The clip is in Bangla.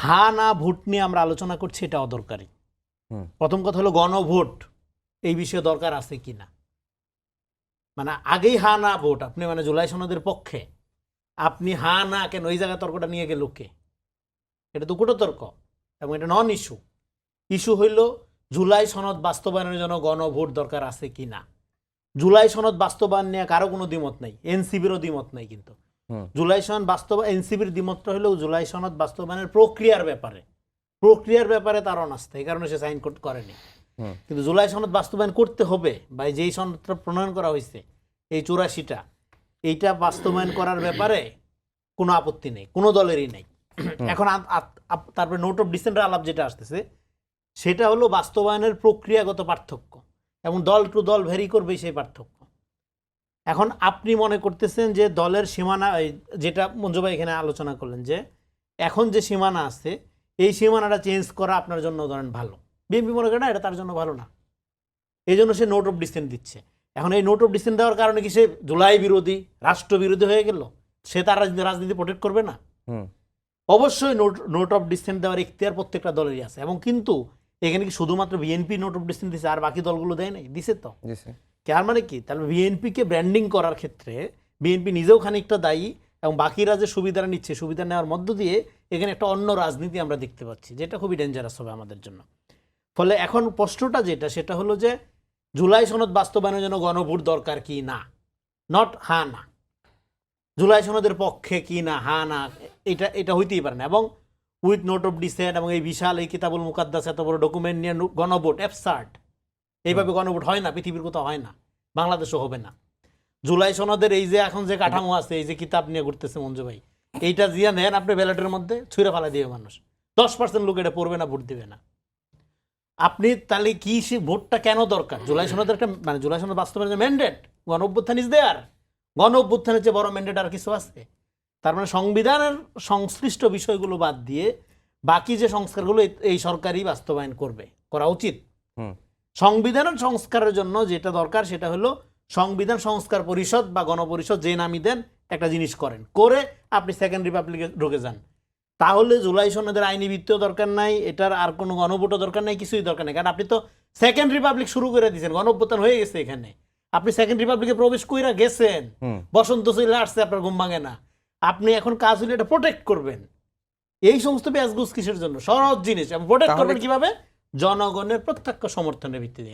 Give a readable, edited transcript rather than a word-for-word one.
হা না ভোট নিয়ে আমরা আলোচনা করছি, এটা অদরকারি। প্রথম কথা হলো গণভোট এই বিষয়ে দরকার আছে কিনা, মানে আগেই হা না ভোট। আপনি মানে জুলাই সনদের পক্ষে, আপনি হা না কেন ওই জায়গায় তর্কটা নিয়ে গেল কে? এটা তো কুটো তর্ক এবং এটা নন ইস্যু। ইস্যু হইল জুলাই সনদ বাস্তবায়নের জন্য গণভোট দরকার আছে কিনা। জুলাই সনদ বাস্তবায়ন নিয়ে কারো কোনো দ্বিমত নাই, এনসিবিরও দ্বিমত নাই। কিন্তু জুলাই সনদ বাস্তবায়ন, এনসিবির দ্বিমতটা হলেও জুলাই সনদ বাস্তবায়নের প্রক্রিয়ার ব্যাপারে তার অনাস্থা, এই কারণে সে সাইন করেনি। কিন্তু জুলাই সনদ বাস্তবায়ন করতে হবে, বা যেই সনদটা প্রণয়ন করা হয়েছে এই 84টা, এইটা বাস্তবায়ন করার ব্যাপারে কোনো আপত্তি নেই, কোনো দলেরই নেই। এখন তারপরে নোট অফ ডিসেন্টের আলাপ যেটা আসতেছে, সেটা হলো বাস্তবায়নের প্রক্রিয়াগত পার্থক্য, এবং দল টু দল ভেরি করবে সেই পার্থক্য। এখন আপনি মনে করতেছেন যে দলের সীমানা, যেটা মঞ্জু ভাই এখানে আলোচনা করলেন, যে এখন যে সীমানা আছে এই সীমানাটা চেঞ্জ করা আপনার জন্য ধরেন ভালো, বিএনপি মনে করে না এটা তার জন্য ভালো না, এই জন্য সে নোট অফ ডিসেন্ট দিচ্ছে। এখন এই নোট অফ ডিসেন্ট দেওয়ার কারণে কি সে জুলাই বিরোধী, রাষ্ট্র বিরোধী হয়ে গেল? সে তার রাজনীতি প্রোটেক্ট করবে না? অবশ্যই নোট অফ ডিসেন্ট দেওয়ার ইখতিয়ার প্রত্যেকটা দলেরই আছে। এবং কিন্তু এখানে কি শুধুমাত্র বিএনপি নোট অফ ডিসেন্ট দিচ্ছে আর বাকি দলগুলো দেয় নাই? দিছে তো। তার মানে কি, তাহলে বিএনপিকে ব্র্যান্ডিং করার ক্ষেত্রে বিএনপি নিজেও খানিকটা দায়ী, এবং বাকিরা যে সুবিধাটা নিচ্ছে, সুবিধা নেওয়ার মধ্য দিয়ে এখানে একটা অন্য রাজনীতি আমরা দেখতে পাচ্ছি, যেটা খুবই ডেঞ্জারাস হবে আমাদের জন্য। ফলে এখন প্রশ্নটা যেটা, সেটা হলো যে জুলাই সনদ বাস্তবায়নের জন্য গণভোট দরকার কি না, নট হা না। জুলাই সনদের পক্ষে কি না, হা না, এটা হইতেই পারে না। এবং উইথ নোট অফ ডিসেন্ট এবং এই বিশাল এই কিতাবুল মুকাদ্দাস এত বড় ডকুমেন্ট নিয়ে গণভোট অ্যাবসার্ড। এইভাবে গণভোট হয় না, পৃথিবীর কোথাও হয় না, বাংলাদেশও হবে না। জুলাই সনদের এই যে এখন যে কাঠামো আছে, এই যে কিতাব নিয়ে ঘুরতেছে মঞ্জু ভাই, এইটা দিয়ে নেন আপনি ব্যালটের মধ্যে ছুঁড়ে ফেলা দিয়ে মানুষ 10% লোক এটা পড়বে না, ভোট দিবে না। আপনি তাহলে কি সে ভোটটা কেন দরকার? জুলাই সনদের একটা মানে জুলাই সনদ বাস্তবায়নের ম্যান্ডেট, গণ অভ্যুত্থান ইজ দেয়ার। গণ অভ্যুত্থানের চেয়ে বড় ম্যান্ডেট আর কিছু আছে? তার মানে সংবিধানের সংশ্লিষ্ট বিষয়গুলো বাদ দিয়ে বাকি যে সংস্কারগুলো এই সরকারই বাস্তবায়ন করবে, করা উচিত। সংবিধানের সংস্কারের জন্য যেটা দরকার সেটা হলো সংবিধান সংস্কার পরিষদ বা গণপরিষদ, যে নামই দেন, একটা জিনিস করেন, করে আপনি সেকেন্ড রিপাবলিকে ঢুকে যান। তাহলে জুলাই সনদের আইনি ভিত্তিও দরকার নাই, এটার আর কোনো গণভোটও দরকার নাই, কিছুই দরকার নেই। কারণ আপনি তো সেকেন্ড রিপাবলিক শুরু করে দিয়েছেন, গণঅভ্যুত্থান হয়ে গেছে। এখানে আপনি সেকেন্ড রিপাবলিকে প্রবেশ কইরা গেছেন, বসন্ত চলে আসছে, আপনার ঘুম ভাঙে না। আপনি এখন কাজ হলে এটা প্রোটেক্ট করবেন। এই সমস্ত পেঁয়াজগুজ কিসের জন্য? সহজ জিনিস। প্রোটেক্ট করবেন কিভাবে? জনগণের প্রত্যক্ষ সমর্থনের ভিত্তিতে।